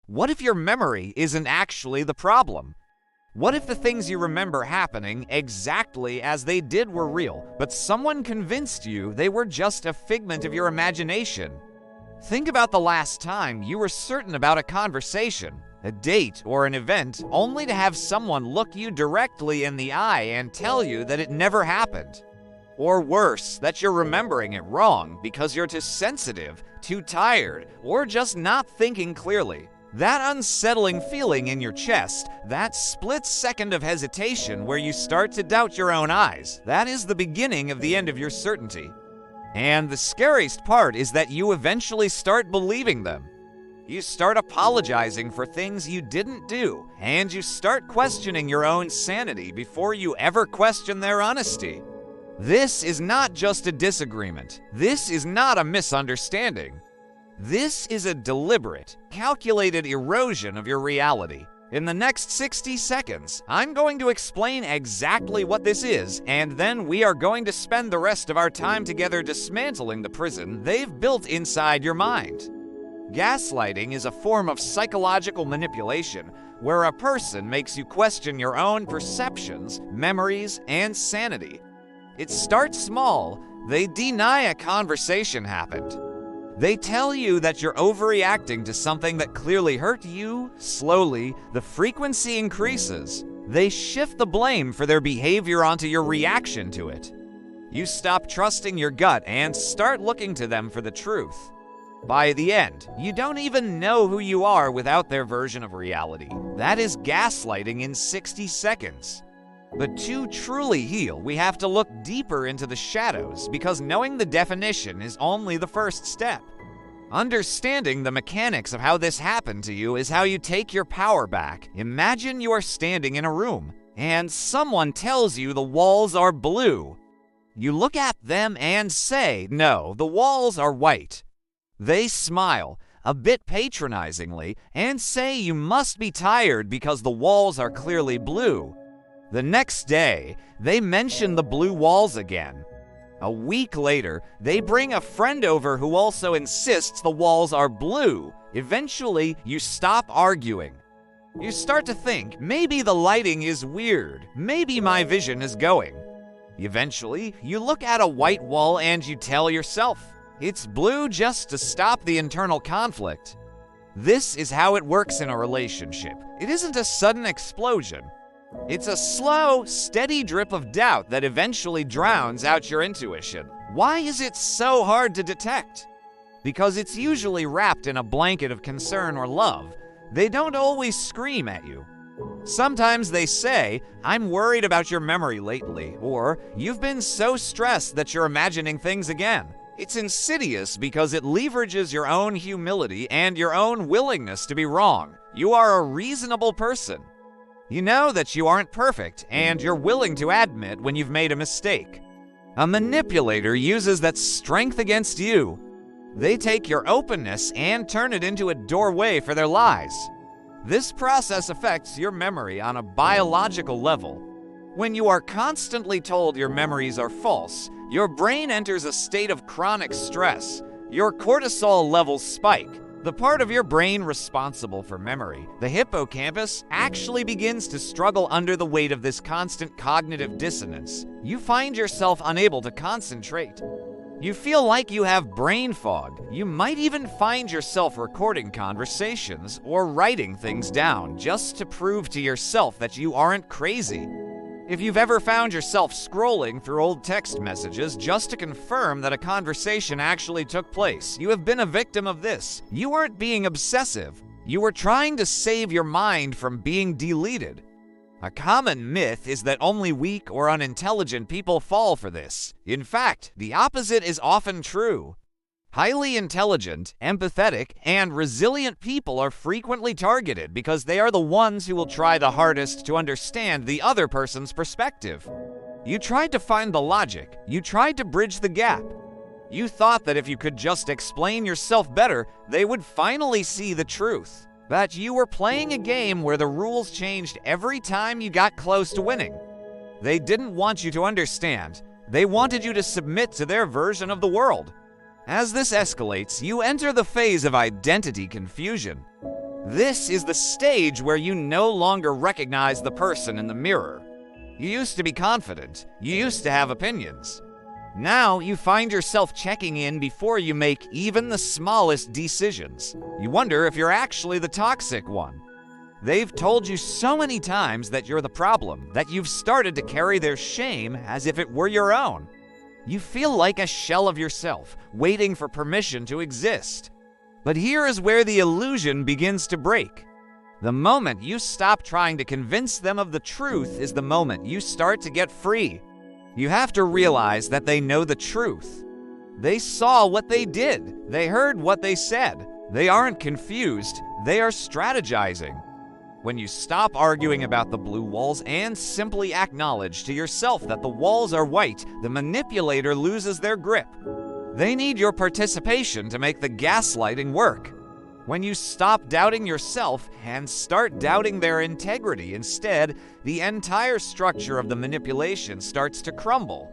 What if your memory isn't actually the problem? What if the things you remember happening exactly as they did were real, but someone convinced you they were just a figment of your imagination? Think about the last time you were certain about a conversation, a date, or an event, only to have someone look you directly in the eye and tell you that it never happened. Or worse, that you're remembering it wrong because you're too sensitive, too tired, or just not thinking clearly. That unsettling feeling in your chest, that split second of hesitation where you start to doubt your own eyes, that is the beginning of the end of your certainty. And the scariest part is that you eventually start believing them. You start apologizing for things you didn't do, and you start questioning your own sanity before you ever question their honesty. This is not just a disagreement. This is not a misunderstanding. This is a deliberate, calculated erosion of your reality. In the next 60 seconds, I'm going to explain exactly what this is, and then we are going to spend the rest of our time together dismantling the prison they've built inside your mind. Gaslighting is a form of psychological manipulation where a person makes you question your own perceptions, memories, and sanity. It starts small. They deny a conversation happened. They tell you that you're overreacting to something that clearly hurt you. Slowly, the frequency increases. They shift the blame for their behavior onto your reaction to it. You stop trusting your gut and start looking to them for the truth. By the end, you don't even know who you are without their version of reality. That is gaslighting in 60 seconds. But to truly heal, we have to look deeper into the shadows because knowing the definition is only the first step. Understanding the mechanics of how this happened to you is how you take your power back. Imagine you are standing in a room and someone tells you the walls are blue. You look at them and say, "No, the walls are white." They smile, a bit patronizingly, and say you must be tired because the walls are clearly blue. The next day, they mention the blue walls again. A week later, they bring a friend over who also insists the walls are blue. Eventually, you stop arguing. You start to think, maybe the lighting is weird. Maybe my vision is going. Eventually, you look at a white wall and you tell yourself, it's blue just to stop the internal conflict. This is how it works in a relationship. It isn't a sudden explosion. It's a slow, steady drip of doubt that eventually drowns out your intuition. Why is it so hard to detect? Because it's usually wrapped in a blanket of concern or love. They don't always scream at you. Sometimes they say, "I'm worried about your memory lately," or "You've been so stressed that you're imagining things again." It's insidious because it leverages your own humility and your own willingness to be wrong. You are a reasonable person. You know that you aren't perfect, and you're willing to admit when you've made a mistake. A manipulator uses that strength against you. They take your openness and turn it into a doorway for their lies. This process affects your memory on a biological level. When you are constantly told your memories are false, your brain enters a state of chronic stress. Your cortisol levels spike. The part of your brain responsible for memory, the hippocampus, actually begins to struggle under the weight of this constant cognitive dissonance. You find yourself unable to concentrate. You feel like you have brain fog. You might even find yourself recording conversations or writing things down just to prove to yourself that you aren't crazy. If you've ever found yourself scrolling through old text messages just to confirm that a conversation actually took place, you have been a victim of this. You weren't being obsessive. You were trying to save your mind from being deleted. A common myth is that only weak or unintelligent people fall for this. In fact, the opposite is often true. Highly intelligent, empathetic, and resilient people are frequently targeted because they are the ones who will try the hardest to understand the other person's perspective. You tried to find the logic. You tried to bridge the gap. You thought that if you could just explain yourself better, they would finally see the truth. But you were playing a game where the rules changed every time you got close to winning. They didn't want you to understand. They wanted you to submit to their version of the world. As this escalates, you enter the phase of identity confusion. This is the stage where you no longer recognize the person in the mirror. You used to be confident. You used to have opinions. Now you find yourself checking in before you make even the smallest decisions. You wonder if you're actually the toxic one. They've told you so many times that you're the problem that you've started to carry their shame as if it were your own. You feel like a shell of yourself, waiting for permission to exist. But here is where the illusion begins to break. The moment you stop trying to convince them of the truth is the moment you start to get free. You have to realize that they know the truth. They saw what they did. They heard what they said. They aren't confused. They are strategizing. When you stop arguing about the blue walls and simply acknowledge to yourself that the walls are white, the manipulator loses their grip. They need your participation to make the gaslighting work. When you stop doubting yourself and start doubting their integrity instead, the entire structure of the manipulation starts to crumble.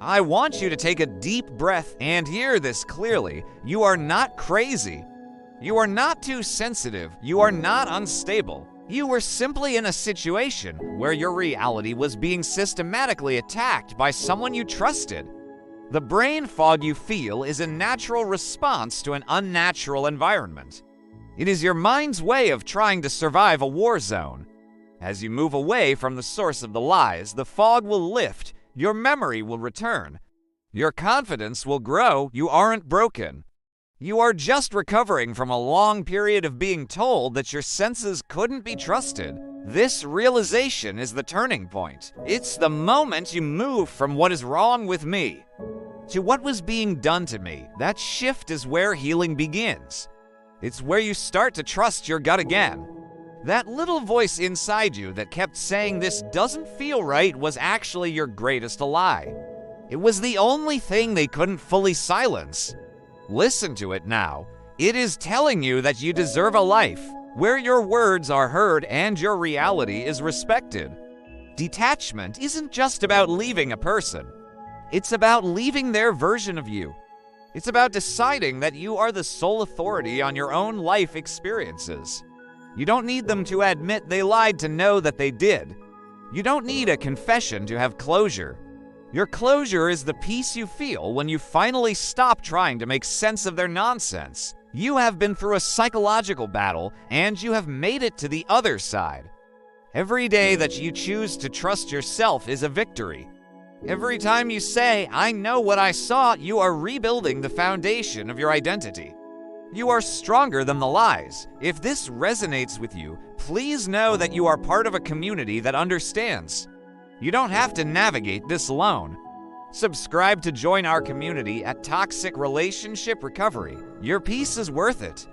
I want you to take a deep breath and hear this clearly. You are not crazy. You are not too sensitive. You are not unstable. You were simply in a situation where your reality was being systematically attacked by someone you trusted. The brain fog you feel is a natural response to an unnatural environment. It is your mind's way of trying to survive a war zone. As you move away from the source of the lies, the fog will lift, your memory will return. Your confidence will grow. You aren't broken. You are just recovering from a long period of being told that your senses couldn't be trusted. This realization is the turning point. It's the moment you move from what is wrong with me to what was being done to me. That shift is where healing begins. It's where you start to trust your gut again. That little voice inside you that kept saying this doesn't feel right was actually your greatest ally. It was the only thing they couldn't fully silence. Listen to it now. It is telling you that you deserve a life where your words are heard and your reality is respected. Detachment isn't just about leaving a person. It's about leaving their version of you. It's about deciding that you are the sole authority on your own life experiences. You don't need them to admit they lied to know that they did. You don't need a confession to have closure. Your closure is the peace you feel when you finally stop trying to make sense of their nonsense. You have been through a psychological battle, and you have made it to the other side. Every day that you choose to trust yourself is a victory. Every time you say, "I know what I saw," you are rebuilding the foundation of your identity. You are stronger than the lies. If this resonates with you, please know that you are part of a community that understands. You don't have to navigate this alone. Subscribe to join our community at Toxic Relationship Recovery. Your peace is worth it.